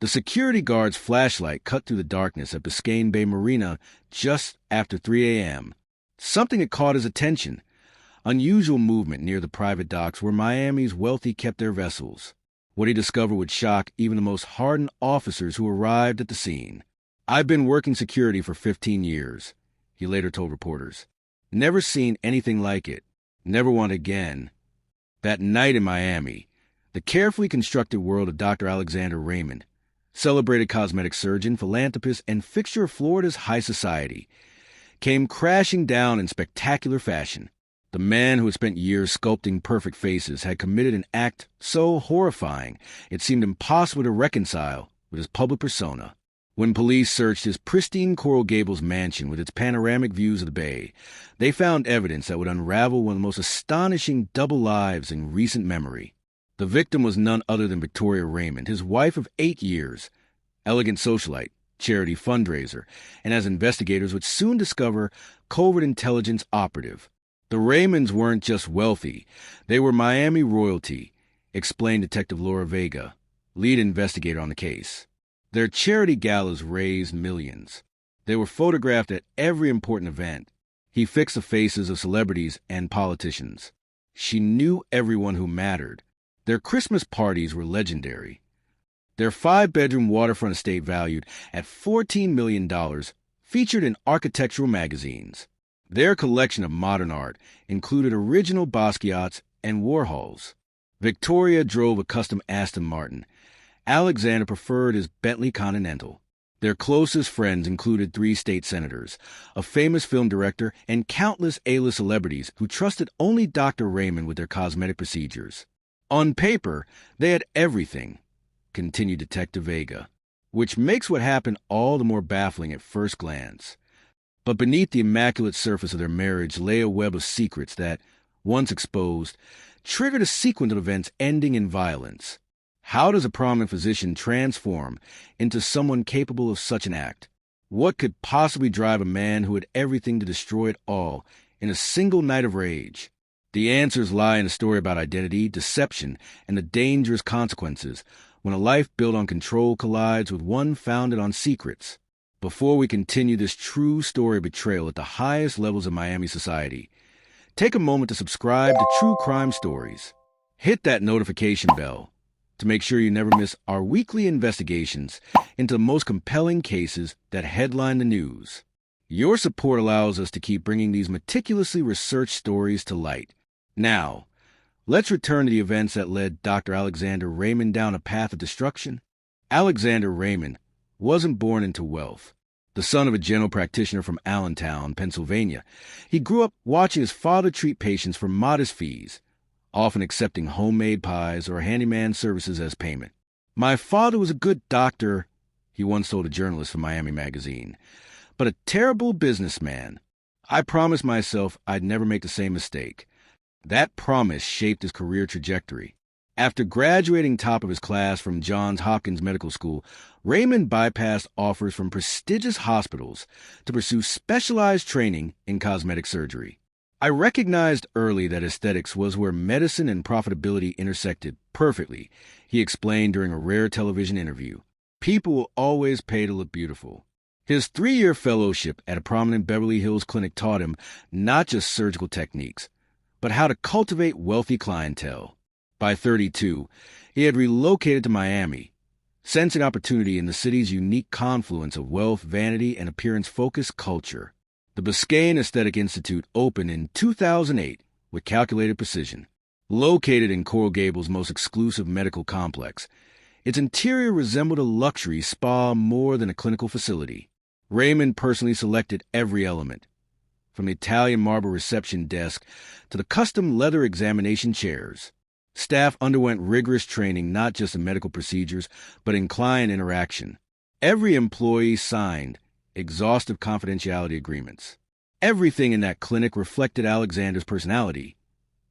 The security guard's flashlight cut through the darkness at Biscayne Bay Marina just after 3 a.m. Something had caught his attention. Unusual movement near the private docks where Miami's wealthy kept their vessels. What he discovered would shock even the most hardened officers who arrived at the scene. "I've been working security for 15 years, he later told reporters. Never seen anything like it. Never want again. That night in Miami, the carefully constructed world of Dr. Alexander Raymond, celebrated cosmetic surgeon, philanthropist, and fixture of Florida's high society, came crashing down in spectacular fashion. The man who had spent years sculpting perfect faces had committed an act so horrifying it seemed impossible to reconcile with his public persona. When police searched his pristine Coral Gables mansion with its panoramic views of the bay, they found evidence that would unravel one of the most astonishing double lives in recent memory. The victim was none other than Victoria Raymond, his wife of 8 years, elegant socialite, charity fundraiser, and as investigators would soon discover, covert intelligence operative. The Raymonds weren't just wealthy, they were Miami royalty, explained Detective Laura Vega, lead investigator on the case. Their charity galas raised millions. They were photographed at every important event. He fixed the faces of celebrities and politicians. She knew everyone who mattered. Their Christmas parties were legendary. Their 5-bedroom waterfront estate valued at $14 million featured in architectural magazines. Their collection of modern art included original Basquiat's and Warhol's. Victoria drove a custom Aston Martin. Alexander preferred his Bentley Continental. Their closest friends included 3 state senators, a famous film director, and countless A-list celebrities who trusted only Dr. Raymond with their cosmetic procedures. On paper, they had everything, continued Detective Vega, which makes what happened all the more baffling at first glance. But beneath the immaculate surface of their marriage lay a web of secrets that, once exposed, triggered a sequence of events ending in violence. How does a prominent physician transform into someone capable of such an act? What could possibly drive a man who had everything to destroy it all in a single night of rage? The answers lie in a story about identity, deception, and the dangerous consequences when a life built on control collides with one founded on secrets. Before we continue this true story of betrayal at the highest levels of Miami society, take a moment to subscribe to True Crime Stories. Hit that notification bell to make sure you never miss our weekly investigations into the most compelling cases that headline the news. Your support allows us to keep bringing these meticulously researched stories to light. Now, let's return to the events that led Dr. Alexander Raymond down a path of destruction. Alexander Raymond wasn't born into wealth. The son of a general practitioner from Allentown, Pennsylvania, he grew up watching his father treat patients for modest fees, often accepting homemade pies or handyman services as payment. "My father was a good doctor," he once told a journalist from Miami Magazine, "but a terrible businessman. I promised myself I'd never make the same mistake." That promise shaped his career trajectory. After graduating top of his class from Johns Hopkins Medical School, Raymond bypassed offers from prestigious hospitals to pursue specialized training in cosmetic surgery. "I recognized early that aesthetics was where medicine and profitability intersected perfectly," he explained during a rare television interview. "People will always pay to look beautiful." His 3-year fellowship at a prominent Beverly Hills clinic taught him not just surgical techniques, but how to cultivate wealthy clientele. By 32, he had relocated to Miami, sensing opportunity in the city's unique confluence of wealth, vanity, and appearance-focused culture. The Biscayne Aesthetic Institute opened in 2008 with calculated precision. Located in Coral Gables' most exclusive medical complex, its interior resembled a luxury spa more than a clinical facility. Raymond personally selected every element, from the Italian marble reception desk to the custom leather examination chairs. Staff underwent rigorous training not just in medical procedures, but in client interaction. Every employee signed exhaustive confidentiality agreements. Everything in that clinic reflected Alexander's personality,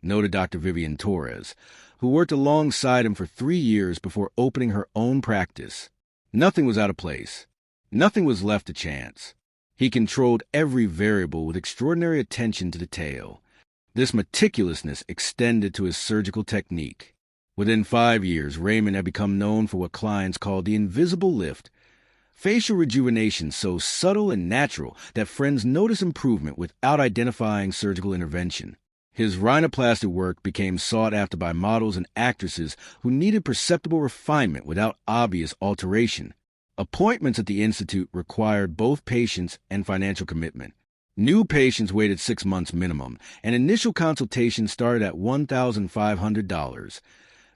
noted Dr. Vivian Torres, who worked alongside him for 3 years before opening her own practice. Nothing was out of place. Nothing was left to chance. He controlled every variable with extraordinary attention to detail. This meticulousness extended to his surgical technique. Within 5 years, Raymond had become known for what clients called the invisible lift, facial rejuvenation so subtle and natural that friends notice improvement without identifying surgical intervention. His rhinoplasty work became sought after by models and actresses who needed perceptible refinement without obvious alteration. Appointments at the Institute required both patience and financial commitment. New patients waited 6 months minimum, and initial consultations started at $1,500,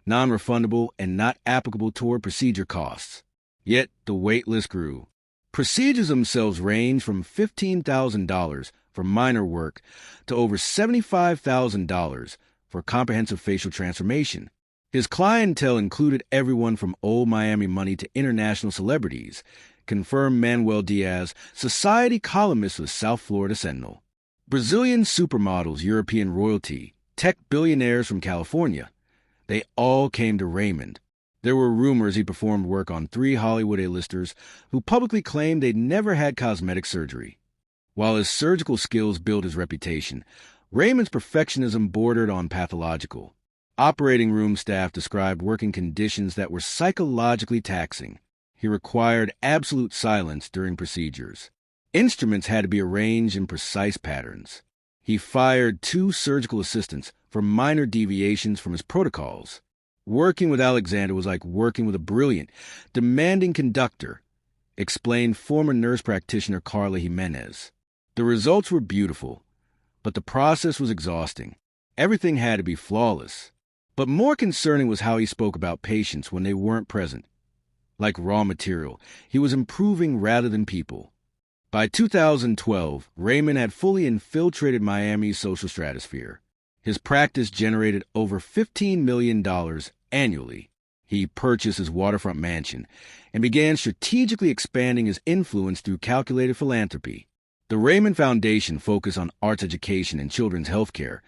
non-refundable and not applicable toward procedure costs. Yet the wait list grew. Procedures themselves range from $15,000 for minor work to over $75,000 for comprehensive facial transformation. His clientele included everyone from old Miami money to international celebrities, confirmed Manuel Diaz, society columnist with South Florida Sentinel. Brazilian supermodels, European royalty, tech billionaires from California. They all came to Raymond. There were rumors he performed work on 3 Hollywood A-listers who publicly claimed they'd never had cosmetic surgery. While his surgical skills built his reputation, Raymond's perfectionism bordered on pathological. Operating room staff described working conditions that were psychologically taxing. He required absolute silence during procedures. Instruments had to be arranged in precise patterns. He fired 2 surgical assistants for minor deviations from his protocols. Working with Alexander was like working with a brilliant, demanding conductor, explained former nurse practitioner Carla Jimenez. The results were beautiful, but the process was exhausting. Everything had to be flawless. But more concerning was how he spoke about patients when they weren't present. Like raw material, he was improving rather than people. By 2012, Raymond had fully infiltrated Miami's social stratosphere. His practice generated over $15 million annually. He purchased his waterfront mansion and began strategically expanding his influence through calculated philanthropy. The Raymond Foundation focused on arts education and children's health care,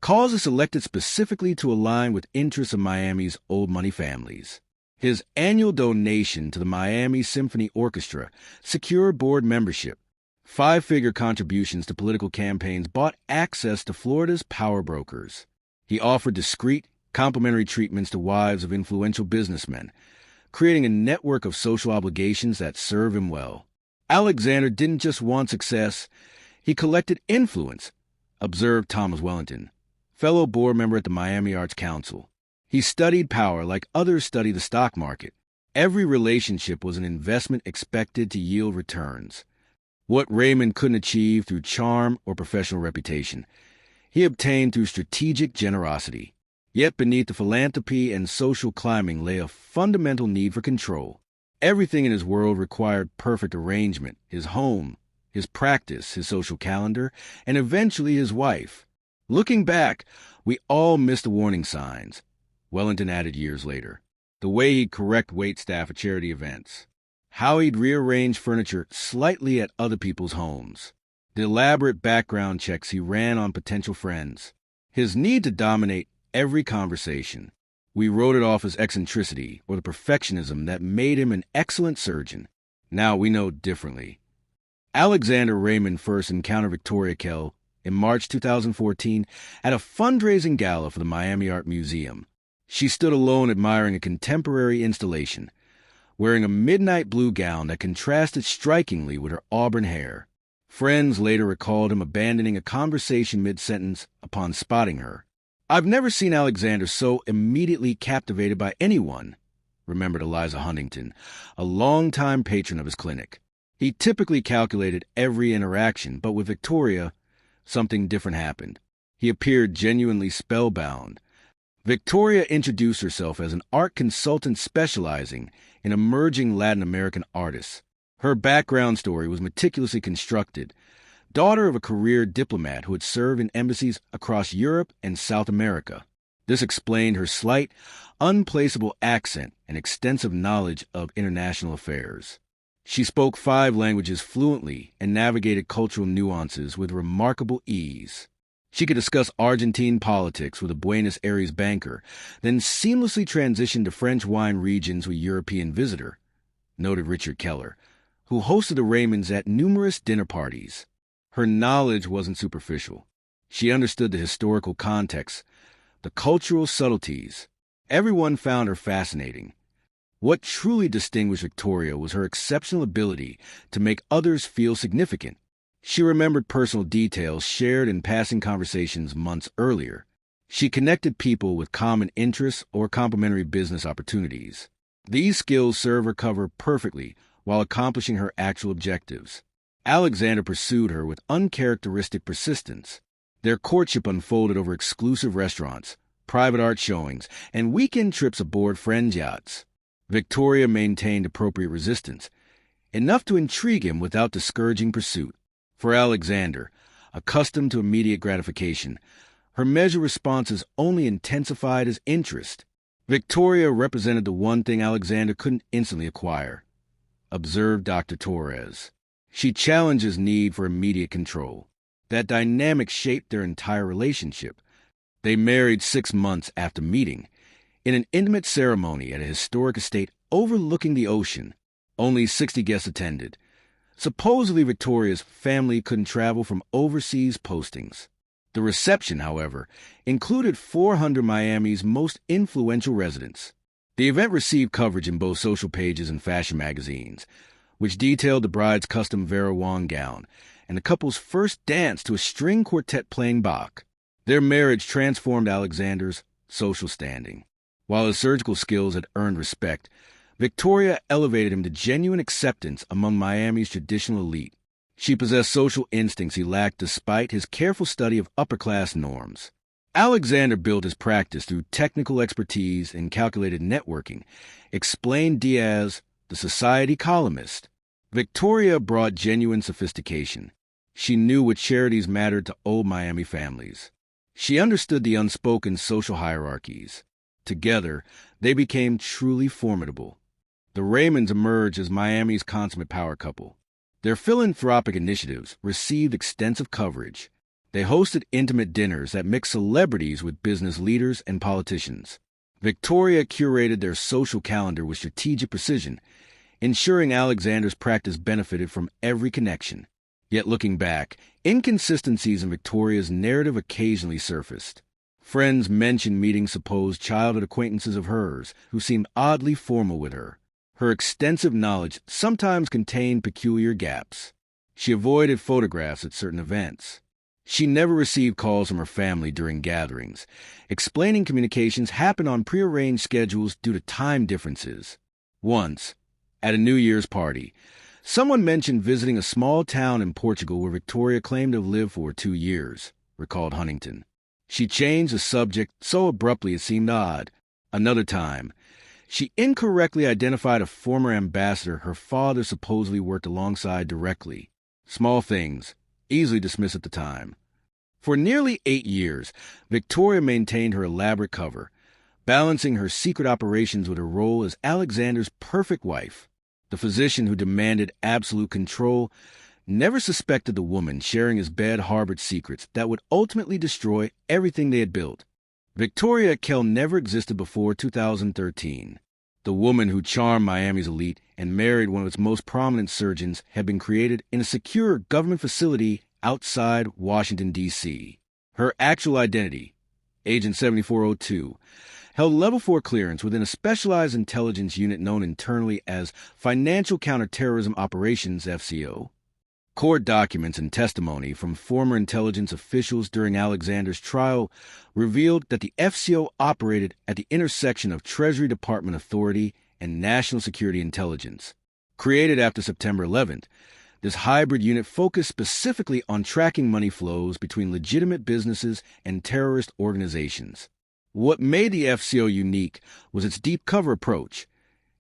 causes selected specifically to align with interests of Miami's old money families. His annual donation to the Miami Symphony Orchestra secured board membership. 5-figure contributions to political campaigns bought access to Florida's power brokers. He offered discreet, complimentary treatments to wives of influential businessmen, creating a network of social obligations that serve him well. Alexander didn't just want success, he collected influence, observed Thomas Wellington, fellow board member at the Miami Arts Council. He studied power like others study the stock market. Every relationship was an investment expected to yield returns. What Raymond couldn't achieve through charm or professional reputation, he obtained through strategic generosity. Yet beneath the philanthropy and social climbing lay a fundamental need for control. Everything in his world required perfect arrangement: his home, his practice, his social calendar, and eventually his wife. Looking back, we all missed the warning signs, Wellington added years later. The way he'd correct waitstaff at charity events. How he'd rearrange furniture slightly at other people's homes. The elaborate background checks he ran on potential friends. His need to dominate every conversation. We wrote it off as eccentricity or the perfectionism that made him an excellent surgeon. Now we know differently. Alexander Raymond first encountered Victoria Kell in March 2014 at a fundraising gala for the Miami Art Museum. She stood alone admiring a contemporary installation, wearing a midnight blue gown that contrasted strikingly with her auburn hair. Friends later recalled him abandoning a conversation mid-sentence upon spotting her. "I've never seen Alexander so immediately captivated by anyone," remembered Eliza Huntington, a longtime patron of his clinic. He typically calculated every interaction, but with Victoria, something different happened. He appeared genuinely spellbound. Victoria introduced herself as an art consultant specializing in emerging Latin American artists. Her background story was meticulously constructed. Daughter of a career diplomat who had served in embassies across Europe and South America. This explained her slight, unplaceable accent and extensive knowledge of international affairs. She spoke 5 languages fluently and navigated cultural nuances with remarkable ease. She could discuss Argentine politics with a Buenos Aires banker, then seamlessly transition to French wine regions with a European visitor, noted Richard Keller, who hosted the Raymonds at numerous dinner parties. Her knowledge wasn't superficial. She understood the historical context, the cultural subtleties. Everyone found her fascinating. What truly distinguished Victoria was her exceptional ability to make others feel significant. She remembered personal details shared in passing conversations months earlier. She connected people with common interests or complementary business opportunities. These skills serve her cover perfectly while accomplishing her actual objectives. Alexander pursued her with uncharacteristic persistence. Their courtship unfolded over exclusive restaurants, private art showings, and weekend trips aboard friends' yachts. Victoria maintained appropriate resistance, enough to intrigue him without discouraging pursuit. For Alexander, accustomed to immediate gratification, her measured responses only intensified his interest. Victoria represented the one thing Alexander couldn't instantly acquire. Observed Dr. Torres. She challenged his need for immediate control. That dynamic shaped their entire relationship. They married 6 months after meeting, in an intimate ceremony at a historic estate overlooking the ocean. Only 60 guests attended. Supposedly Victoria's family couldn't travel from overseas postings. The reception, however, included 400 Miami's most influential residents. The event received coverage in both social pages and fashion magazines, which detailed the bride's custom Vera Wang gown and the couple's first dance to a string quartet playing Bach. Their marriage transformed Alexander's social standing. While his surgical skills had earned respect, Victoria elevated him to genuine acceptance among Miami's traditional elite. She possessed social instincts he lacked despite his careful study of upper-class norms. Alexander built his practice through technical expertise and calculated networking, explained Diaz, the Society columnist. Victoria brought genuine sophistication. She knew what charities mattered to old Miami families. She understood the unspoken social hierarchies. Together, they became truly formidable. The Raymonds emerged as Miami's consummate power couple. Their philanthropic initiatives received extensive coverage. They hosted intimate dinners that mixed celebrities with business leaders and politicians. Victoria curated their social calendar with strategic precision, ensuring Alexander's practice benefited from every connection. Yet looking back, inconsistencies in Victoria's narrative occasionally surfaced. Friends mentioned meeting supposed childhood acquaintances of hers who seemed oddly formal with her. Her extensive knowledge sometimes contained peculiar gaps. She avoided photographs at certain events. She never received calls from her family during gatherings, explaining communications happened on prearranged schedules due to time differences. Once, at a New Year's party, someone mentioned visiting a small town in Portugal where Victoria claimed to have lived for 2 years, recalled Huntington. She changed the subject so abruptly it seemed odd. Another time, she incorrectly identified a former ambassador her father supposedly worked alongside directly. Small things, easily dismissed at the time. For nearly 8 years, Victoria maintained her elaborate cover, balancing her secret operations with her role as Alexander's perfect wife. The physician who demanded absolute control never suspected the woman sharing his bed harbored secrets that would ultimately destroy everything they had built. Victoria Kell never existed before 2013. The woman who charmed Miami's elite and married one of its most prominent surgeons had been created in a secure government facility outside Washington, D.C. Her actual identity, Agent 7402, held Level 4 clearance within a specialized intelligence unit known internally as Financial Counterterrorism Operations FCO. Court documents and testimony from former intelligence officials during Alexander's trial revealed that the FCO operated at the intersection of Treasury Department authority and national security intelligence. Created after September 11th, this hybrid unit focused specifically on tracking money flows between legitimate businesses and terrorist organizations. What made the FCO unique was its deep cover approach,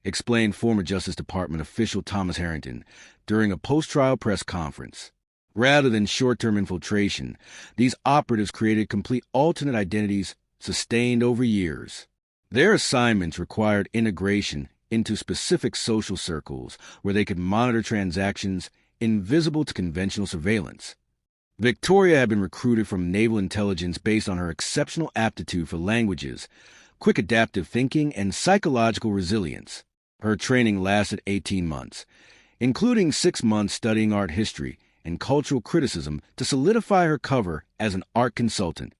explained former Justice Department official Thomas Harrington during a post-trial press conference. Rather than short-term infiltration, these operatives created complete alternate identities sustained over years. Their assignments required integration into specific social circles where they could monitor transactions invisible to conventional surveillance. Victoria had been recruited from naval intelligence based on her exceptional aptitude for languages, quick adaptive thinking, and psychological resilience. Her training lasted 18 months, including 6 months studying art history and cultural criticism to solidify her cover as an art consultant.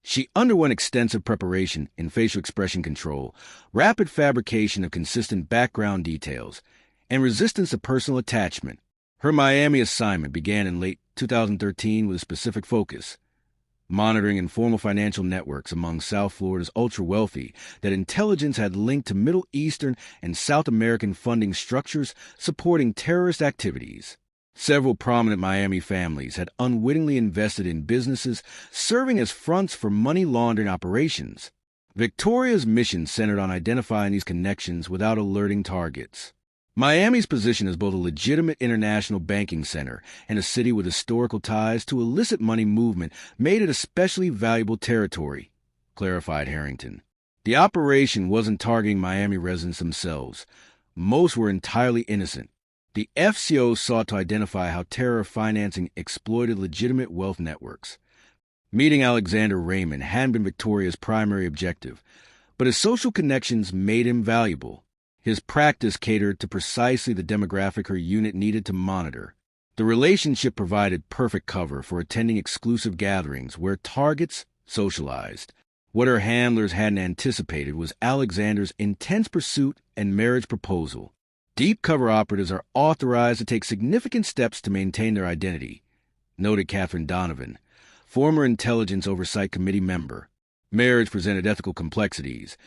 She underwent extensive preparation in facial expression control, rapid fabrication of consistent background details, and resistance to personal attachment. Her Miami assignment began in late 2013 with a specific focus: monitoring informal financial networks among South Florida's ultra-wealthy that intelligence had linked to Middle Eastern and South American funding structures supporting terrorist activities. Several prominent Miami families had unwittingly invested in businesses serving as fronts for money laundering operations. Victoria's mission centered on identifying these connections without alerting targets. Miami's position as both a legitimate international banking center and a city with historical ties to illicit money movement made it especially valuable territory, clarified Harrington. The operation wasn't targeting Miami residents themselves. Most were entirely innocent. The FCO sought to identify how terror financing exploited legitimate wealth networks. Meeting Alexander Raymond hadn't been Victoria's primary objective, but his social connections made him valuable. His practice catered to precisely the demographic her unit needed to monitor. The relationship provided perfect cover for attending exclusive gatherings where targets socialized. What her handlers hadn't anticipated was Alexander's intense pursuit and marriage proposal. Deep cover operatives are authorized to take significant steps to maintain their identity, noted Catherine Donovan, former Intelligence Oversight Committee member. Marriage presented ethical complexities,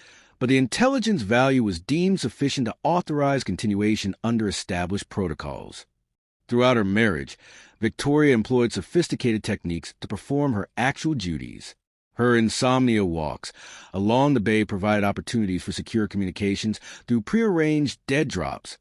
but the intelligence value was deemed sufficient to authorize continuation under established protocols. Throughout her marriage, Victoria employed sophisticated techniques to perform her actual duties. Her insomnia walks along the bay provided opportunities for secure communications through prearranged dead drops,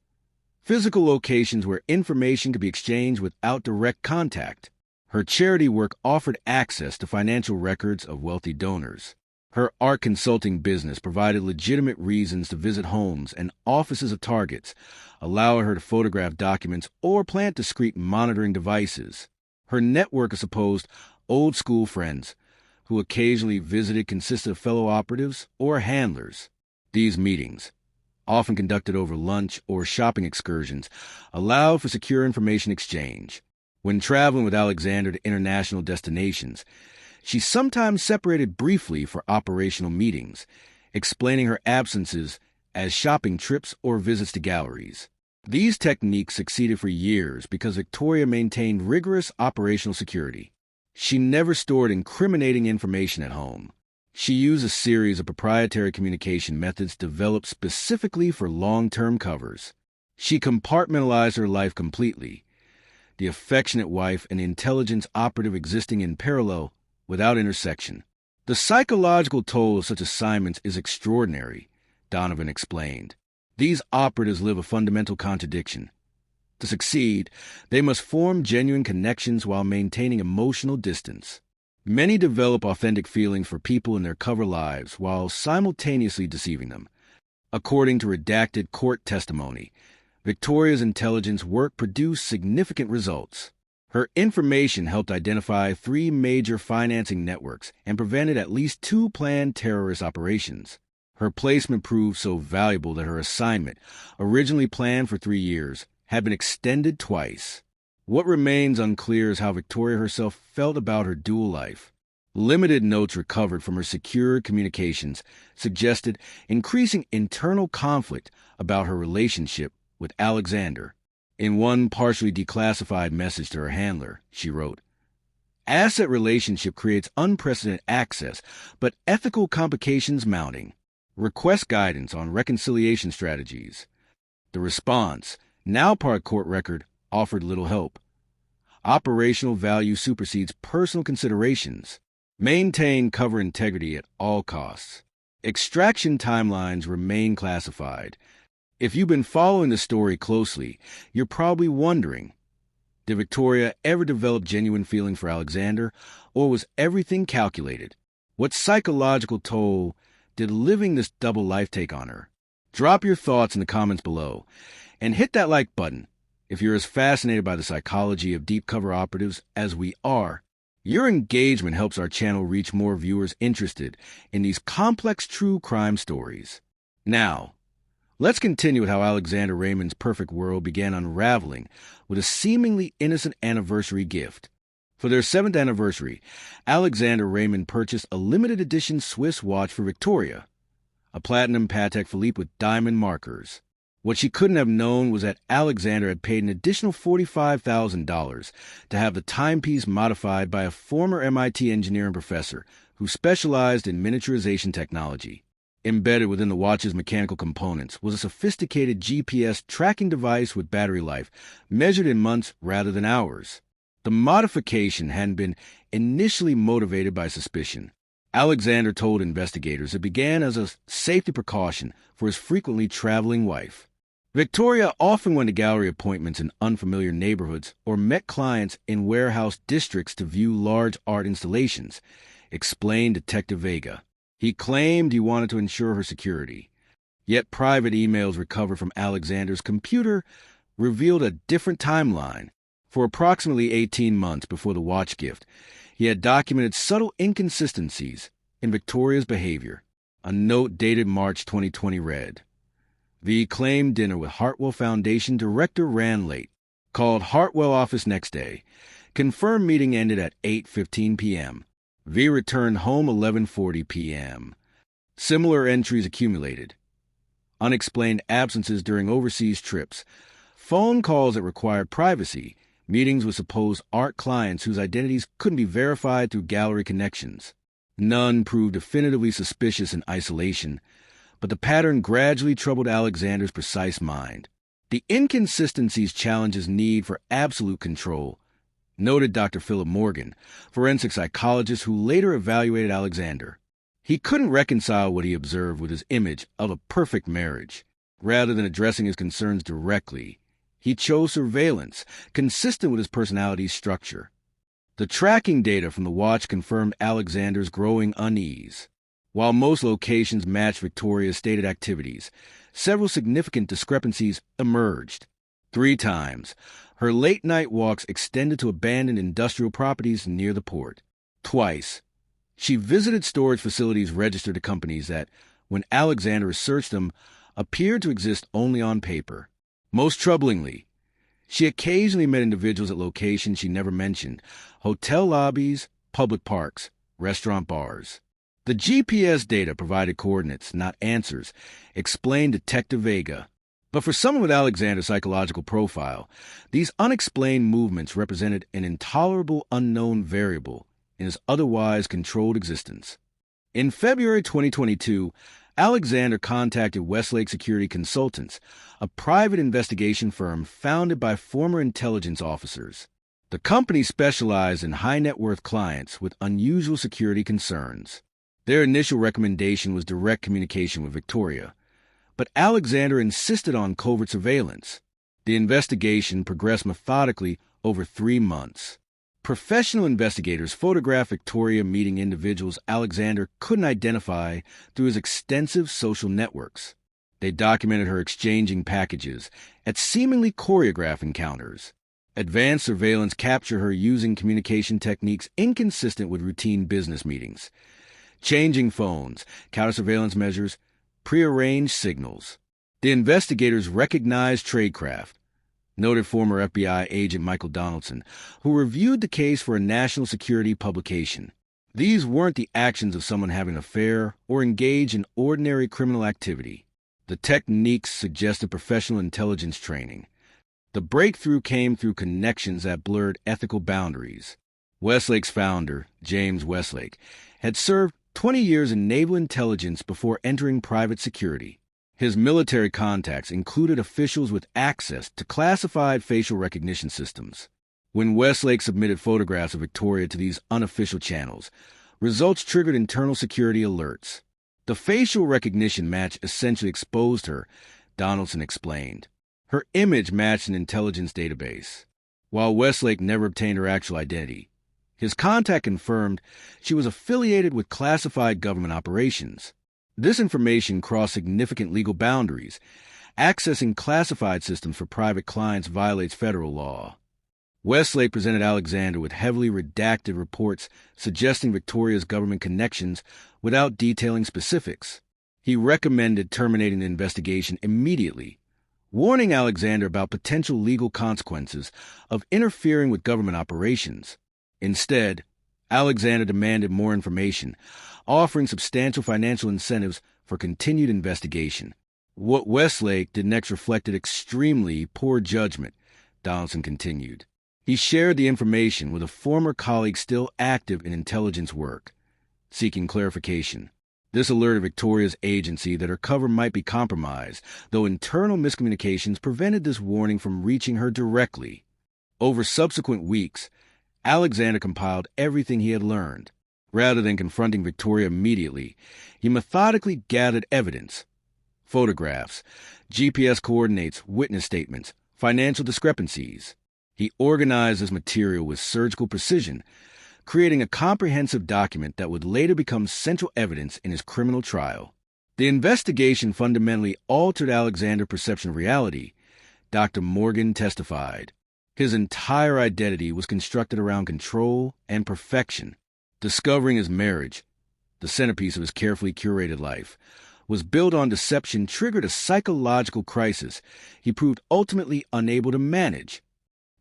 physical locations where information could be exchanged without direct contact. Her charity work offered access to financial records of wealthy donors. Her art consulting business provided legitimate reasons to visit homes and offices of targets, allowing her to photograph documents or plant discreet monitoring devices. Her network of supposed old-school friends who occasionally visited consisted of fellow operatives or handlers. These meetings, often conducted over lunch or shopping excursions, allowed for secure information exchange. When traveling with Alexander to international destinations, she sometimes separated briefly for operational meetings, explaining her absences as shopping trips or visits to galleries. These techniques succeeded for years because Victoria maintained rigorous operational security. She never stored incriminating information at home. She used a series of proprietary communication methods developed specifically for long-term covers. She compartmentalized her life completely, the affectionate wife and intelligence operative existing in parallel without intersection. The psychological toll of such assignments is extraordinary, Donovan explained. These operatives live a fundamental contradiction. To succeed, they must form genuine connections while maintaining emotional distance. Many develop authentic feelings for people in their cover lives while simultaneously deceiving them. According to redacted court testimony, Victoria's intelligence work produced significant results. Her information helped identify 3 major financing networks and prevented at least 2 planned terrorist operations. Her placement proved so valuable that her assignment, originally planned for 3 years, had been extended twice. What remains unclear is how Victoria herself felt about her dual life. Limited notes recovered from her secure communications suggested increasing internal conflict about her relationship with Alexander. In one partially declassified message to her handler, she wrote, "Asset relationship creates unprecedented access, but ethical complications mounting. Request guidance on reconciliation strategies." The response, now part court record, offered little help. Operational value supersedes personal considerations. Maintain cover integrity at all costs. Extraction timelines remain classified. If you've been following the story closely, you're probably wondering, did Victoria ever develop genuine feeling for Alexander, or was everything calculated? What psychological toll did living this double life take on her? Drop your thoughts in the comments below, and hit that like button if you're as fascinated by the psychology of deep cover operatives as we are. Your engagement helps our channel reach more viewers interested in these complex true crime stories. Now, let's continue with how Alexander Raymond's perfect world began unraveling with a seemingly innocent anniversary gift. For their 7th anniversary, Alexander Raymond purchased a limited edition Swiss watch for Victoria, a platinum Patek Philippe with diamond markers. What she couldn't have known was that Alexander had paid an additional $45,000 to have the timepiece modified by a former MIT engineer and professor who specialized in miniaturization technology. Embedded within the watch's mechanical components was a sophisticated GPS tracking device with battery life, measured in months rather than hours. The modification hadn't been initially motivated by suspicion. Alexander told investigators it began as a safety precaution for his frequently traveling wife. Victoria often went to gallery appointments in unfamiliar neighborhoods or met clients in warehouse districts to view large art installations, explained Detective Vega. He claimed he wanted to ensure her security. Yet private emails recovered from Alexander's computer revealed a different timeline. For approximately 18 months before the watch gift, he had documented subtle inconsistencies in Victoria's behavior. A note dated March 2020 read, "The claimed dinner with Hartwell Foundation director ran late. Called Hartwell office next day. Confirmed meeting ended at 8:15 p.m. V returned home 11:40 p.m. Similar entries accumulated. Unexplained absences during overseas trips. Phone calls that required privacy. Meetings with supposed art clients whose identities couldn't be verified through gallery connections. None proved definitively suspicious in isolation, but the pattern gradually troubled Alexander's precise mind. The inconsistencies challenged his need for absolute control, noted Dr. Philip Morgan, forensic psychologist who later evaluated Alexander. He couldn't reconcile what he observed with his image of a perfect marriage. Rather than addressing his concerns directly, he chose surveillance, consistent with his personality's structure. The tracking data from the watch confirmed Alexander's growing unease. While most locations matched Victoria's stated activities, several significant discrepancies emerged. 3 times, her late-night walks extended to abandoned industrial properties near the port. Twice, she visited storage facilities registered to companies that, when Alexander researched them, appeared to exist only on paper. Most troublingly, she occasionally met individuals at locations she never mentioned: hotel lobbies, public parks, restaurant bars. The GPS data provided coordinates, not answers, explained Detective Vega. But for someone with Alexander's psychological profile, these unexplained movements represented an intolerable unknown variable in his otherwise controlled existence. In February 2022, Alexander contacted Westlake Security Consultants, a private investigation firm founded by former intelligence officers. The company specialized in high-net-worth clients with unusual security concerns. Their initial recommendation was direct communication with Victoria, but Alexander insisted on covert surveillance. The investigation progressed methodically over 3 months. Professional investigators photographed Victoria meeting individuals Alexander couldn't identify through his extensive social networks. They documented her exchanging packages at seemingly choreographed encounters. Advanced surveillance captured her using communication techniques inconsistent with routine business meetings. Changing phones, counter-surveillance measures, prearranged signals. The investigators recognized tradecraft, noted former FBI agent Michael Donaldson, who reviewed the case for a national security publication. These weren't the actions of someone having an affair or engaged in ordinary criminal activity. The techniques suggested professional intelligence training. The breakthrough came through connections that blurred ethical boundaries. Westlake's founder, James Westlake, had served 20 years in naval intelligence before entering private security. His military contacts included officials with access to classified facial recognition systems. When Westlake submitted photographs of Victoria to these unofficial channels, results triggered internal security alerts. The facial recognition match essentially exposed her, Donaldson explained. Her image matched an intelligence database. While Westlake never obtained her actual identity, his contact confirmed she was affiliated with classified government operations. This information crossed significant legal boundaries. Accessing classified systems for private clients violates federal law. Westlake presented Alexander with heavily redacted reports suggesting Victoria's government connections without detailing specifics. He recommended terminating the investigation immediately, warning Alexander about potential legal consequences of interfering with government operations. Instead, Alexander demanded more information, offering substantial financial incentives for continued investigation. What Westlake did next reflected extremely poor judgment, Donaldson continued. He shared the information with a former colleague still active in intelligence work, seeking clarification. This alerted Victoria's agency that her cover might be compromised, though internal miscommunications prevented this warning from reaching her directly. Over subsequent weeks, Alexander compiled everything he had learned. Rather than confronting Victoria immediately, he methodically gathered evidence: photographs, GPS coordinates, witness statements, financial discrepancies. He organized this material with surgical precision, creating a comprehensive document that would later become central evidence in his criminal trial. The investigation fundamentally altered Alexander's perception of reality, Dr. Morgan testified. His entire identity was constructed around control and perfection. Discovering his marriage, the centerpiece of his carefully curated life, was built on deception triggered a psychological crisis he proved ultimately unable to manage.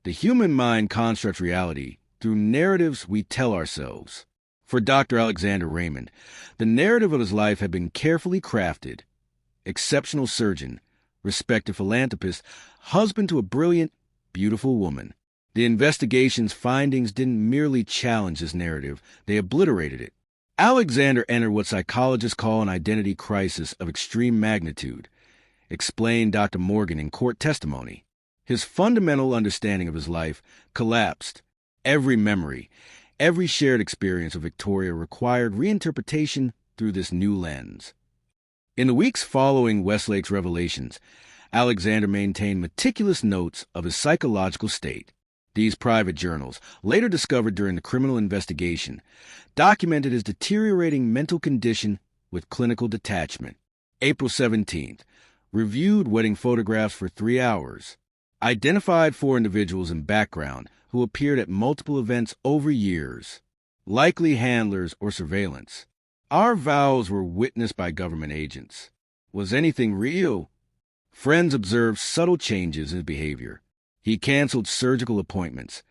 The human mind constructs reality through narratives we tell ourselves. For Dr. Alexander Raymond, the narrative of his life had been carefully crafted. Exceptional surgeon, respected philanthropist, husband to a brilliant, beautiful woman. The investigation's findings didn't merely challenge this narrative, they obliterated it. Alexander entered what psychologists call an identity crisis of extreme magnitude, explained Dr. Morgan in court testimony. His fundamental understanding of his life collapsed. Every memory, every shared experience of Victoria required reinterpretation through this new lens. In the weeks following Westlake's revelations, Alexander maintained meticulous notes of his psychological state. These private journals, later discovered during the criminal investigation, documented his deteriorating mental condition with clinical detachment. April 17th, reviewed wedding photographs for 3 hours. Identified 4 individuals in background who appeared at multiple events over years. Likely handlers or surveillance. Our vows were witnessed by government agents. Was anything real? Friends observed subtle changes in his behavior. He canceled surgical appointments,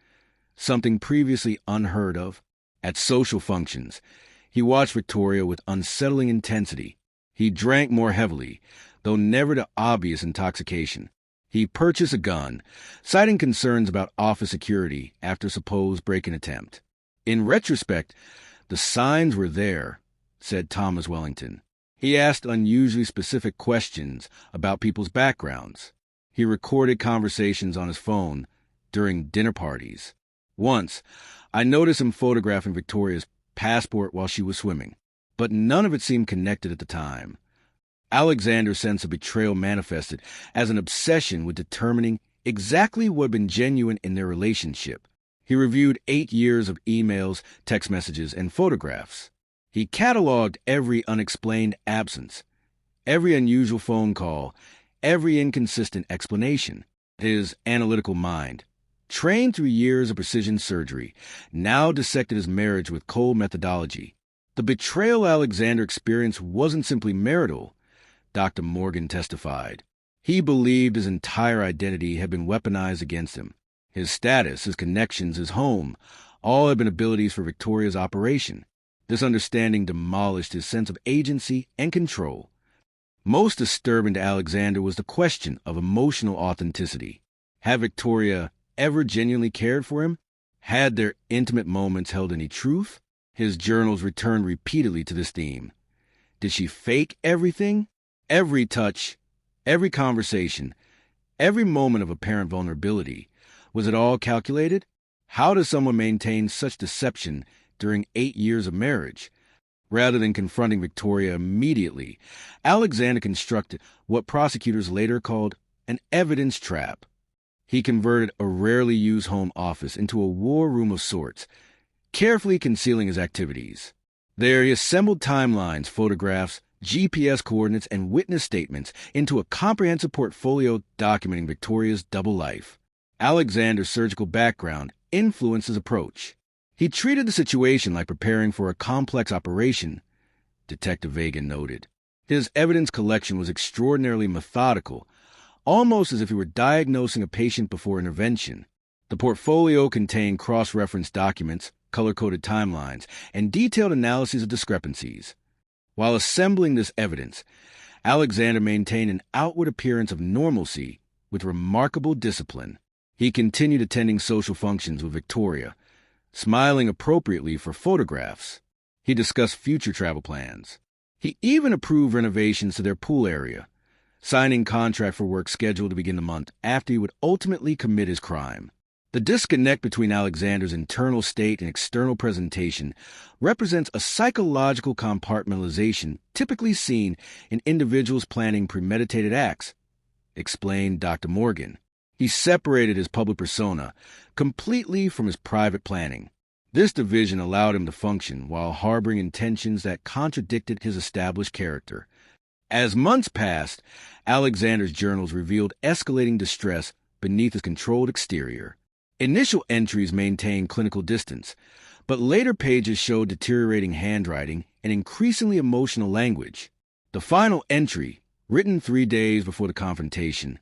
something previously unheard of. At social functions, he watched Victoria with unsettling intensity. He drank more heavily, though never to obvious intoxication. He purchased a gun, citing concerns about office security after a supposed break-in attempt. In retrospect, the signs were there, said Thomas Wellington. He asked unusually specific questions about people's backgrounds. He recorded conversations on his phone during dinner parties. Once, I noticed him photographing Victoria's passport while she was swimming, but none of it seemed connected at the time. Alexander's sense of betrayal manifested as an obsession with determining exactly what had been genuine in their relationship. He reviewed 8 years of emails, text messages, and photographs. He cataloged every unexplained absence, every unusual phone call, every inconsistent explanation. His analytical mind, trained through years of precision surgery, now dissected his marriage with cold methodology. The betrayal Alexander experienced wasn't simply marital, Dr. Morgan testified. He believed his entire identity had been weaponized against him. His status, his connections, his home, all had been abilities for Victoria's operation. This understanding demolished his sense of agency and control. Most disturbing to Alexander was the question of emotional authenticity. Had Victoria ever genuinely cared for him? Had their intimate moments held any truth? His journals returned repeatedly to this theme. Did she fake everything? Every touch, every conversation, every moment of apparent vulnerability. Was it all calculated? How does someone maintain such deception during 8 years of marriage? Rather than confronting Victoria immediately, Alexander constructed what prosecutors later called an evidence trap. He converted a rarely used home office into a war room of sorts, carefully concealing his activities. There he assembled timelines, photographs, GPS coordinates, and witness statements into a comprehensive portfolio documenting Victoria's double life. Alexander's surgical background influenced his approach. He treated the situation like preparing for a complex operation, Detective Vagan noted. His evidence collection was extraordinarily methodical, almost as if he were diagnosing a patient before intervention. The portfolio contained cross-reference documents, color-coded timelines, and detailed analyses of discrepancies. While assembling this evidence, Alexander maintained an outward appearance of normalcy with remarkable discipline. He continued attending social functions with Victoria, smiling appropriately for photographs. He discussed future travel plans. He even approved renovations to their pool area, signing contract for work scheduled to begin the month after he would ultimately commit his crime. The disconnect between Alexander's internal state and external presentation represents a psychological compartmentalization typically seen in individuals planning premeditated acts, explained Dr. Morgan. He separated his public persona completely from his private planning. This division allowed him to function while harboring intentions that contradicted his established character. As months passed, Alexander's journals revealed escalating distress beneath his controlled exterior. Initial entries maintained clinical distance, but later pages showed deteriorating handwriting and increasingly emotional language. The final entry, written 3 days before the confrontation,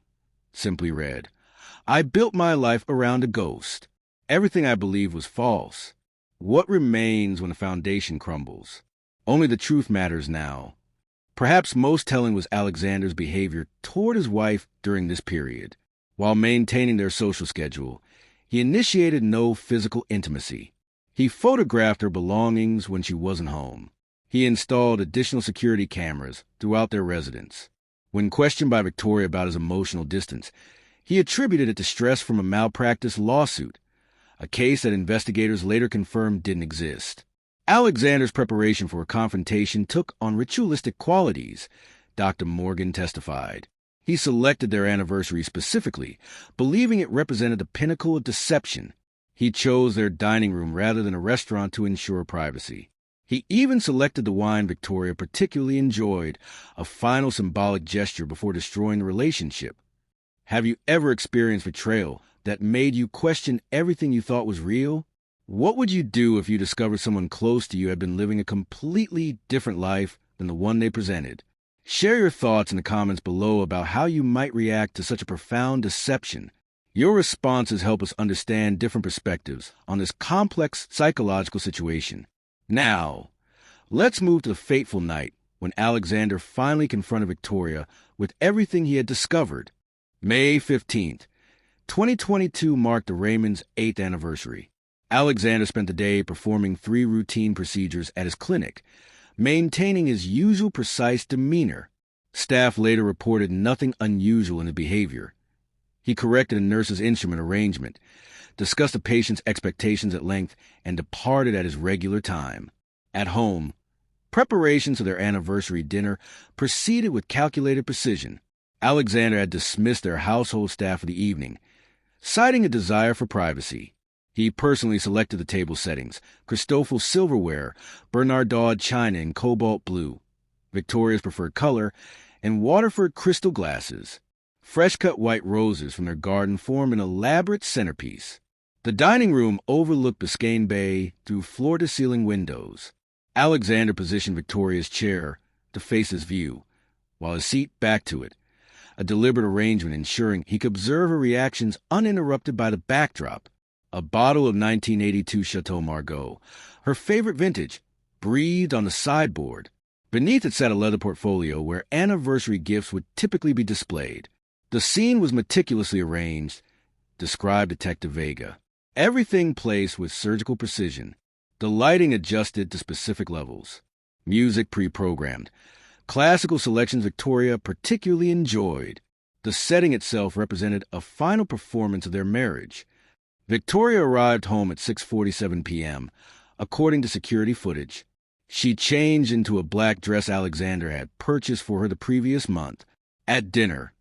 simply read, "I built my life around a ghost. Everything I believed was false. What remains when the foundation crumbles? Only the truth matters now." Perhaps most telling was Alexander's behavior toward his wife during this period. While maintaining their social schedule, he initiated no physical intimacy. He photographed her belongings when she wasn't home. He installed additional security cameras throughout their residence. When questioned by Victoria about his emotional distance, he attributed it to stress from a malpractice lawsuit, a case that investigators later confirmed didn't exist. Alexander's preparation for a confrontation took on ritualistic qualities, Dr. Morgan testified. He selected their anniversary specifically, believing it represented the pinnacle of deception. He chose their dining room rather than a restaurant to ensure privacy. He even selected the wine Victoria particularly enjoyed, a final symbolic gesture before destroying the relationship. Have you ever experienced betrayal that made you question everything you thought was real? What would you do if you discovered someone close to you had been living a completely different life than the one they presented? Share your thoughts in the comments below about how you might react to such a profound deception. Your responses help us understand different perspectives on this complex psychological situation. Now, let's move to the fateful night when Alexander finally confronted Victoria with everything he had discovered. May 15th, 2022 marked the Raymond's 8th anniversary. Alexander spent the day performing 3 routine procedures at his clinic, maintaining his usual precise demeanor. Staff later reported nothing unusual in his behavior. He corrected a nurse's instrument arrangement, discussed a patient's expectations at length, and departed at his regular time. At home, preparations of their anniversary dinner proceeded with calculated precision. Alexander had dismissed their household staff for the evening, citing a desire for privacy. He personally selected the table settings: Cristofal silverware, Bernardin china in cobalt blue, Victoria's preferred color, and Waterford crystal glasses. Fresh-cut white roses from their garden formed an elaborate centerpiece. The dining room overlooked Biscayne Bay through floor-to-ceiling windows. Alexander positioned Victoria's chair to face his view, while his seat back to it, a deliberate arrangement ensuring he could observe her reactions uninterrupted by the backdrop. A bottle of 1982 Chateau Margaux, her favorite vintage, breathed on the sideboard. Beneath it sat a leather portfolio where anniversary gifts would typically be displayed. The scene was meticulously arranged, described Detective Vega. Everything placed with surgical precision. The lighting adjusted to specific levels. Music pre-programmed. Classical selections Victoria particularly enjoyed. The setting itself represented a final performance of their marriage. Victoria arrived home at 6:47 p.m., according to security footage. She changed into a black dress Alexander had purchased for her the previous month. At dinner,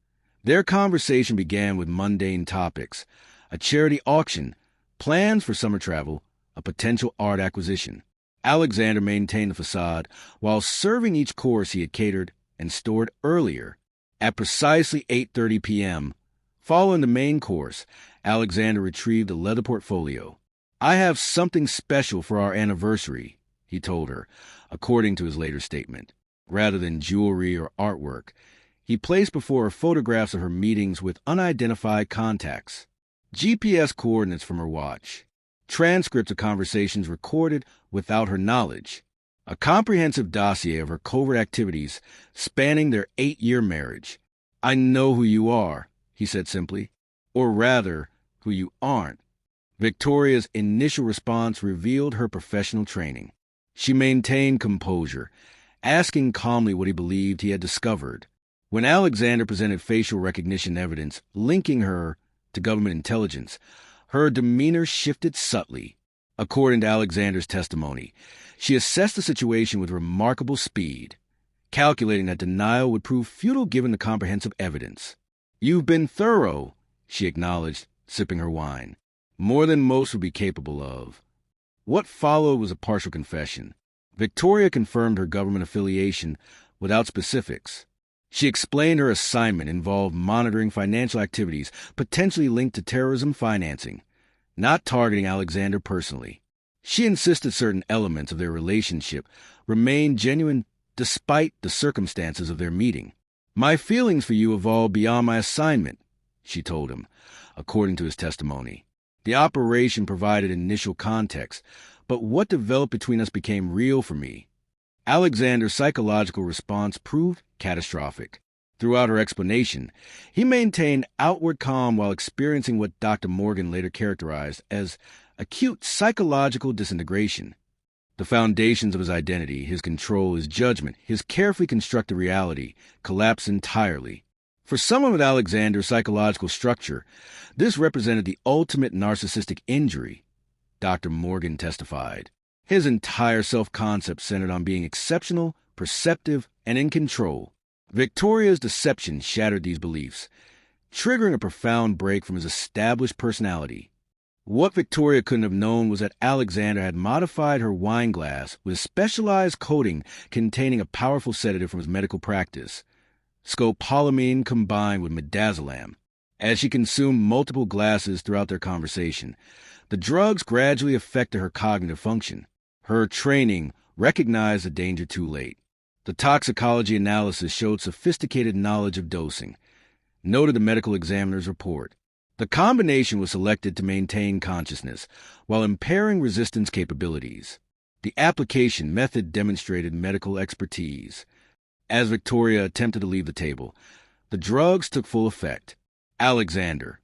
their conversation began with mundane topics: a charity auction, plans for summer travel, a potential art acquisition. Alexander maintained the facade while serving each course he had catered and stored earlier. At precisely 8:30 p.m., following the main course, Alexander retrieved a leather portfolio. "I have something special for our anniversary," he told her, according to his later statement. Rather than jewelry or artwork, he placed before her photographs of her meetings with unidentified contacts, GPS coordinates from her watch. transcripts of conversations recorded without her knowledge, a comprehensive dossier of her covert activities spanning their 8-year marriage. "I know who you are," he said simply. "Or rather, who you aren't." Victoria's initial response revealed her professional training. She maintained composure, asking calmly what he believed he had discovered. When Alexander presented facial recognition evidence linking her to government intelligence, her demeanor shifted subtly. According to Alexander's testimony, she assessed the situation with remarkable speed, calculating that denial would prove futile given the comprehensive evidence. "You've been thorough," she acknowledged, sipping her wine. "More than most would be capable of." What followed was a partial confession. Victoria confirmed her government affiliation without specifics. She explained her assignment involved monitoring financial activities potentially linked to terrorism financing, not targeting Alexander personally. She insisted certain elements of their relationship remained genuine despite the circumstances of their meeting. "My feelings for you evolved beyond my assignment," she told him, according to his testimony. "The operation provided initial context, but what developed between us became real for me." Alexander's psychological response proved catastrophic. Throughout her explanation, he maintained outward calm while experiencing what Dr. Morgan later characterized as acute psychological disintegration. The foundations of his identity, his control, his judgment, his carefully constructed reality, collapsed entirely. For someone with Alexander's psychological structure, this represented the ultimate narcissistic injury, Dr. Morgan testified. His entire self-concept centered on being exceptional, perceptive, and in control. Victoria's deception shattered these beliefs, triggering a profound break from his established personality. What Victoria couldn't have known was that Alexander had modified her wine glass with a specialized coating containing a powerful sedative from his medical practice, scopolamine combined with midazolam. As she consumed multiple glasses throughout their conversation, the drugs gradually affected her cognitive function. Her training recognized the danger too late. The toxicology analysis showed sophisticated knowledge of dosing, noted the medical examiner's report. The combination was selected to maintain consciousness while impairing resistance capabilities. The application method demonstrated medical expertise. As Victoria attempted to leave the table, the drugs took full effect. Alexander,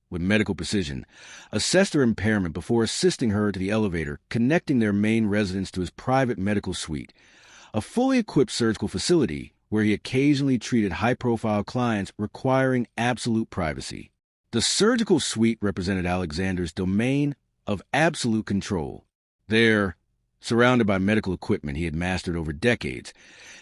with medical precision, assessed her impairment before assisting her to the elevator connecting their main residence to his private medical suite, a fully equipped surgical facility where he occasionally treated high-profile clients requiring absolute privacy. The surgical suite represented Alexander's domain of absolute control. There, surrounded by medical equipment he had mastered over decades,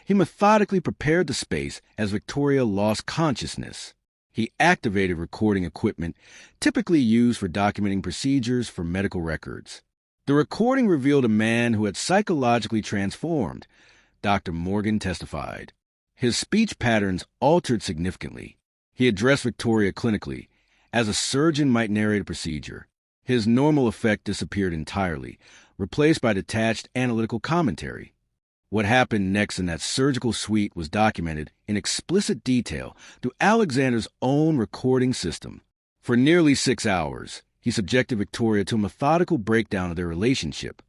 he methodically prepared the space as Victoria lost consciousness. He activated recording equipment typically used for documenting procedures for medical records. The recording revealed a man who had psychologically transformed, Dr. Morgan testified. His speech patterns altered significantly. He addressed Victoria clinically, as a surgeon might narrate a procedure. His normal effect disappeared entirely, replaced by detached analytical commentary. What happened next in that surgical suite was documented in explicit detail through Alexander's own recording system. For nearly 6 hours, he subjected Victoria to a methodical breakdown of their relationship,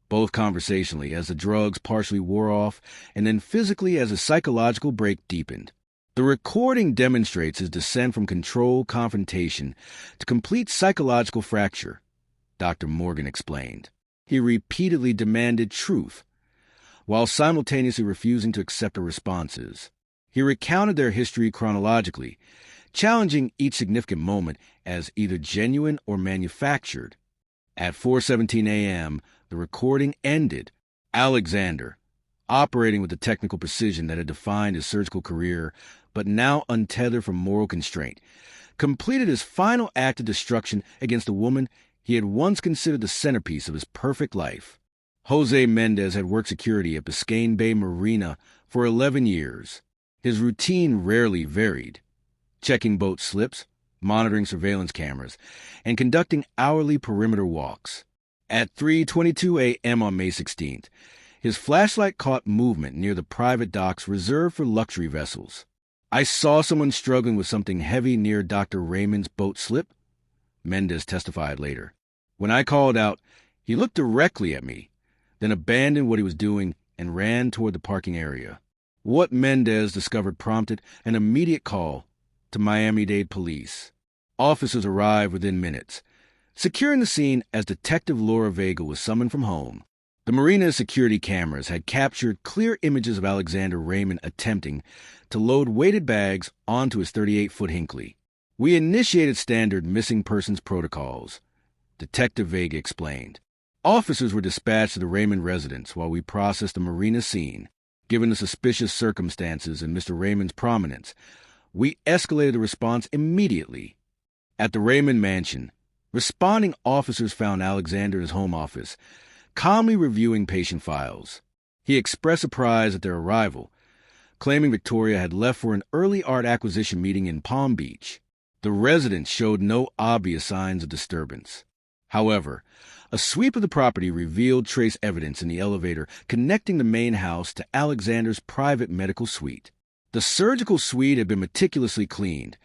both conversationally as the drugs partially wore off and then physically as the psychological break deepened. The recording demonstrates his descent from control confrontation to complete psychological fracture, Dr. Morgan explained. He repeatedly demanded truth, while simultaneously refusing to accept her responses. He recounted their history chronologically, challenging each significant moment as either genuine or manufactured. At 4:17 a.m., the recording ended. Alexander, operating with the technical precision that had defined his surgical career, but now untethered from moral constraint, completed his final act of destruction against the woman he had once considered the centerpiece of his perfect life. Jose Mendez had worked security at Biscayne Bay Marina for 11 years. His routine rarely varied, checking boat slips, monitoring surveillance cameras, and conducting hourly perimeter walks. At 3:22 a.m. on May 16th, his flashlight caught movement near the private docks reserved for luxury vessels. "I saw someone struggling with something heavy near Dr. Raymond's boat slip," Mendez testified later. When I called out, he looked directly at me, then abandoned what he was doing and ran toward the parking area. What Mendez discovered prompted an immediate call to Miami-Dade police. Officers arrived within minutes, securing the scene as Detective Laura Vega was summoned from home. The marina's security cameras had captured clear images of Alexander Raymond attempting to load weighted bags onto his 38-foot Hinckley. We initiated standard missing persons protocols, Detective Vega explained. Officers were dispatched to the Raymond residence while we processed the marina scene. Given the suspicious circumstances and Mr. Raymond's prominence, we escalated the response immediately. At the Raymond mansion, responding officers found Alexander in his home office, calmly reviewing patient files. He expressed surprise at their arrival, claiming Victoria had left for an early art acquisition meeting in Palm Beach. The residence showed no obvious signs of disturbance. However, a sweep of the property revealed trace evidence in the elevator connecting the main house to Alexander's private medical suite. The surgical suite had been meticulously cleaned,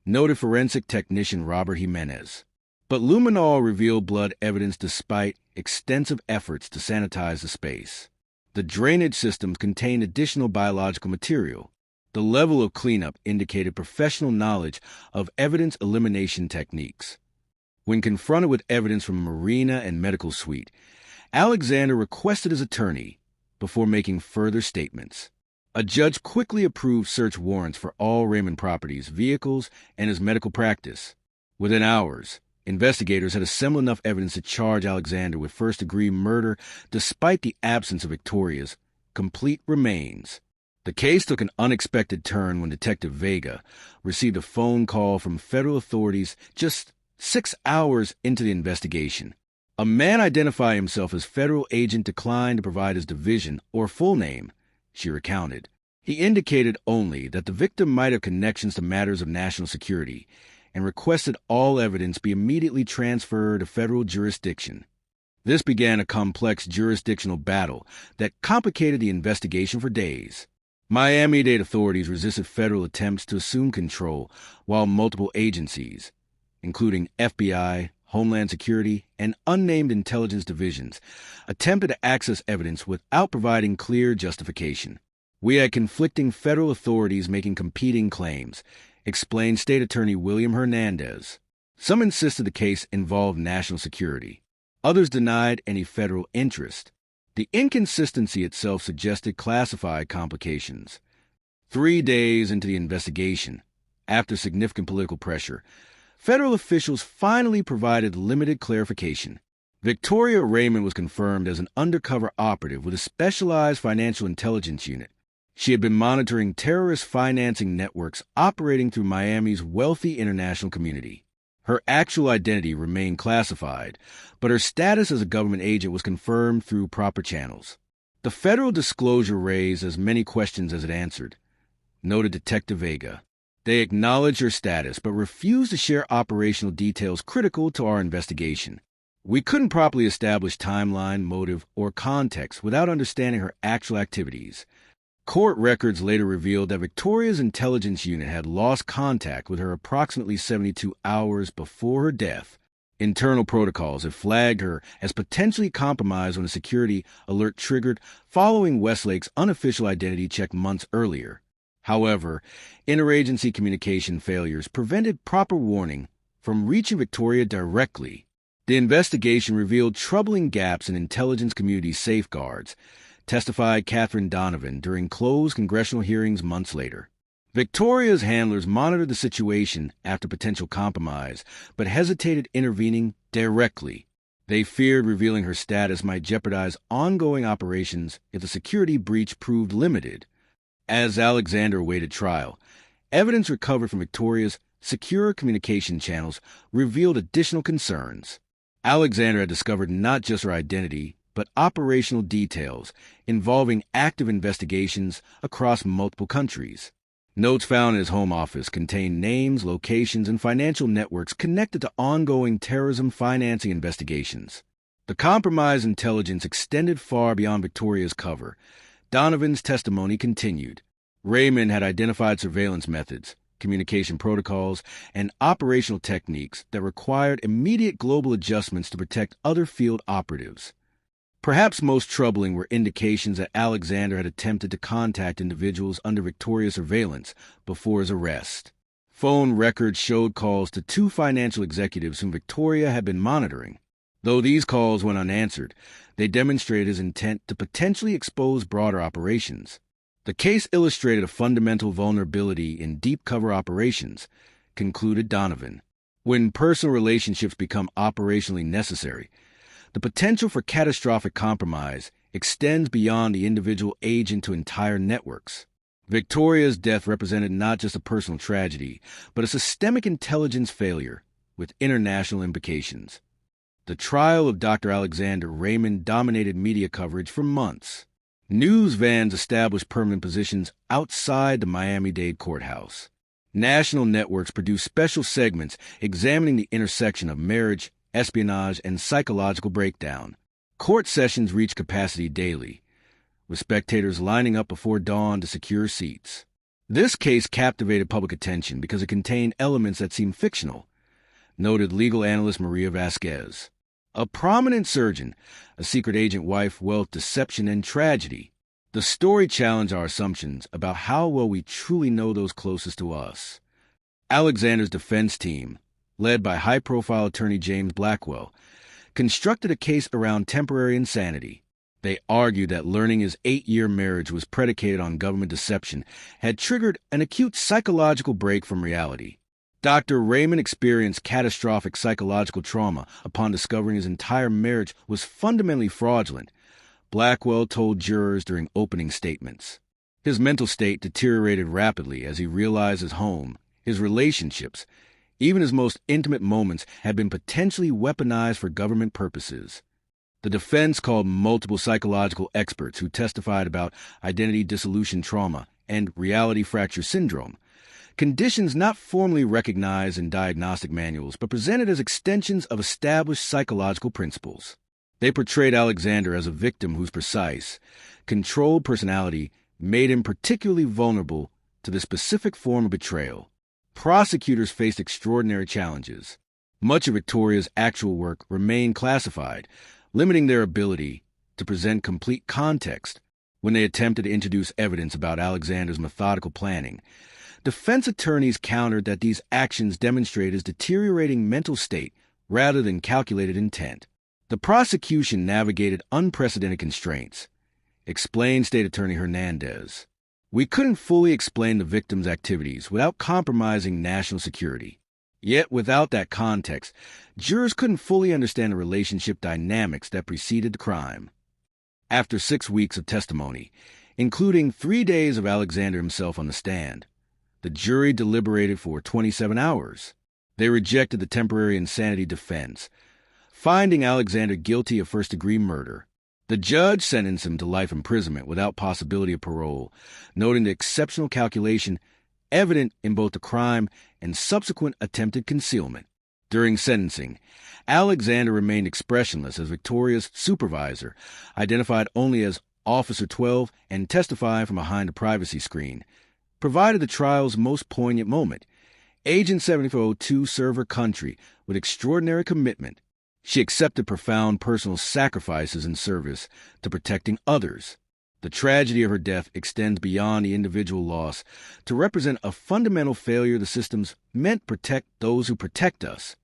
noted forensic technician Robert Jimenez. But luminol revealed blood evidence despite extensive efforts to sanitize the space. The drainage systems contained additional biological material. The level of cleanup indicated professional knowledge of evidence elimination techniques. When confronted with evidence from marina and medical suite, Alexander requested his attorney before making further statements. A judge quickly approved search warrants for all Raymond properties, vehicles, and his medical practice. Within hours, investigators had assembled enough evidence to charge Alexander with first-degree murder despite the absence of Victoria's complete remains. The case took an unexpected turn when Detective Vega received a phone call from federal authorities just 6 hours into the investigation. A man identifying himself as federal agent declined to provide his division or full name, she recounted. He indicated only that the victim might have connections to matters of national security and requested all evidence be immediately transferred to federal jurisdiction. This began a complex jurisdictional battle that complicated the investigation for days. Miami-Dade authorities resisted federal attempts to assume control, while multiple agencies, including FBI, Homeland Security, and unnamed intelligence divisions, attempted to access evidence without providing clear justification. We had conflicting federal authorities making competing claims, explained State Attorney William Hernandez. Some insisted the case involved national security. Others denied any federal interest. The inconsistency itself suggested classified complications. 3 days into the investigation, after significant political pressure, federal officials finally provided limited clarification. Victoria Raymond was confirmed as an undercover operative with a specialized financial intelligence unit. She had been monitoring terrorist financing networks operating through Miami's wealthy international community. Her actual identity remained classified, but her status as a government agent was confirmed through proper channels. The federal disclosure raised as many questions as it answered, noted Detective Vega. They acknowledged her status, but refused to share operational details critical to our investigation. We couldn't properly establish timeline, motive, or context without understanding her actual activities. Court records later revealed that Victoria's intelligence unit had lost contact with her approximately 72 hours before her death. Internal protocols had flagged her as potentially compromised when a security alert triggered following Westlake's unofficial identity check months earlier. However, interagency communication failures prevented proper warning from reaching Victoria directly. The investigation revealed troubling gaps in intelligence community safeguards, testified Catherine Donovan during closed congressional hearings months later. Victoria's handlers monitored the situation after potential compromise, but hesitated intervening directly. They feared revealing her status might jeopardize ongoing operations if the security breach proved limited. As Alexander awaited trial, evidence recovered from Victoria's secure communication channels revealed additional concerns. Alexander had discovered not just her identity, but operational details involving active investigations across multiple countries. Notes found in his home office contained names, locations, and financial networks connected to ongoing terrorism financing investigations. The compromised intelligence extended far beyond Victoria's cover. Donovan's testimony continued. Raymond had identified surveillance methods, communication protocols, and operational techniques that required immediate global adjustments to protect other field operatives. Perhaps most troubling were indications that Alexander had attempted to contact individuals under Victoria's surveillance before his arrest. Phone records showed calls to 2 financial executives whom Victoria had been monitoring. Though these calls went unanswered, they demonstrated his intent to potentially expose broader operations. The case illustrated a fundamental vulnerability in deep cover operations, concluded Donovan. When personal relationships become operationally necessary, the potential for catastrophic compromise extends beyond the individual agent to entire networks. Victoria's death represented not just a personal tragedy, but a systemic intelligence failure with international implications. The trial of Dr. Alexander Raymond dominated media coverage for months. News vans established permanent positions outside the Miami-Dade courthouse. National networks produced special segments examining the intersection of marriage, espionage, and psychological breakdown. Court sessions reached capacity daily, with spectators lining up before dawn to secure seats. This case captivated public attention because it contained elements that seemed fictional, noted legal analyst Maria Vasquez. A prominent surgeon, a secret agent wife, wealth, deception, and tragedy. The story challenged our assumptions about how well we truly know those closest to us. Alexander's defense team, led by high-profile attorney James Blackwell, constructed a case around temporary insanity. They argued that learning his 8-year marriage was predicated on government deception had triggered an acute psychological break from reality. Dr. Raymond experienced catastrophic psychological trauma upon discovering his entire marriage was fundamentally fraudulent, Blackwell told jurors during opening statements. His mental state deteriorated rapidly as he realized his home, his relationships, even his most intimate moments had been potentially weaponized for government purposes. The defense called multiple psychological experts who testified about identity dissolution trauma and reality fracture syndrome, conditions not formally recognized in diagnostic manuals but presented as extensions of established psychological principles. They portrayed Alexander as a victim whose precise, controlled personality made him particularly vulnerable to the specific form of betrayal. Prosecutors faced extraordinary challenges. Much of Victoria's actual work remained classified, limiting their ability to present complete context when they attempted to introduce evidence about Alexander's methodical planning. Defense attorneys countered that these actions demonstrate his deteriorating mental state rather than calculated intent. The prosecution navigated unprecedented constraints, explained State Attorney Hernandez. We couldn't fully explain the victim's activities without compromising national security. Yet, without that context, jurors couldn't fully understand the relationship dynamics that preceded the crime. After 6 weeks of testimony, including 3 days of Alexander himself on the stand, the jury deliberated for 27 hours. They rejected the temporary insanity defense, finding Alexander guilty of first-degree murder. The judge sentenced him to life imprisonment without possibility of parole, noting the exceptional calculation evident in both the crime and subsequent attempted concealment. During sentencing, Alexander remained expressionless as Victoria's supervisor, identified only as Officer 12 and testifying from behind a privacy screen, provided the trial's most poignant moment. Agent 7402 served her country with extraordinary commitment. She accepted profound personal sacrifices in service to protecting others. The tragedy of her death extends beyond the individual loss to represent a fundamental failure of the systems meant to protect those who protect us.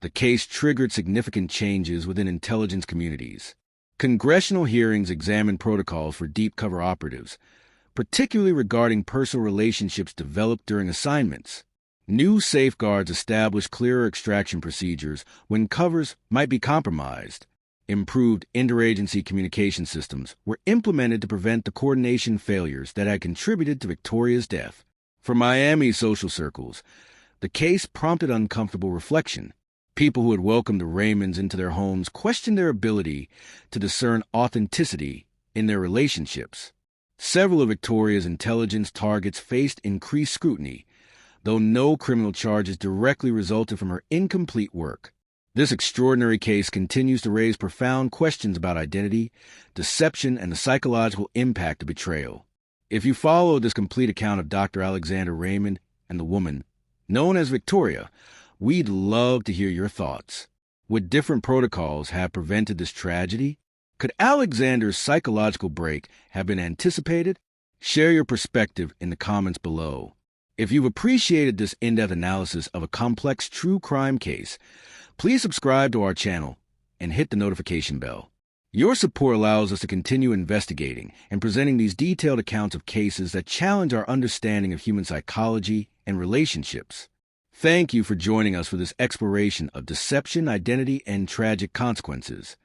The case triggered significant changes within intelligence communities. Congressional hearings examined protocols for deep cover operatives, particularly regarding personal relationships developed during assignments. New safeguards established clearer extraction procedures when covers might be compromised. Improved interagency communication systems were implemented to prevent the coordination failures that had contributed to Victoria's death. For Miami's social circles, the case prompted uncomfortable reflection. People who had welcomed the Raymonds into their homes questioned their ability to discern authenticity in their relationships. Several of Victoria's intelligence targets faced increased scrutiny, though no criminal charges directly resulted from her incomplete work. This extraordinary case continues to raise profound questions about identity, deception, and the psychological impact of betrayal. If you followed this complete account of Dr. Alexander Raymond, and the woman, known as Victoria, we'd love to hear your thoughts. Would different protocols have prevented this tragedy? Could Alexander's psychological break have been anticipated? Share your perspective in the comments below. If you've appreciated this in-depth analysis of a complex true crime case, please subscribe to our channel and hit the notification bell. Your support allows us to continue investigating and presenting these detailed accounts of cases that challenge our understanding of human psychology and relationships. Thank you for joining us for this exploration of deception, identity, and tragic consequences.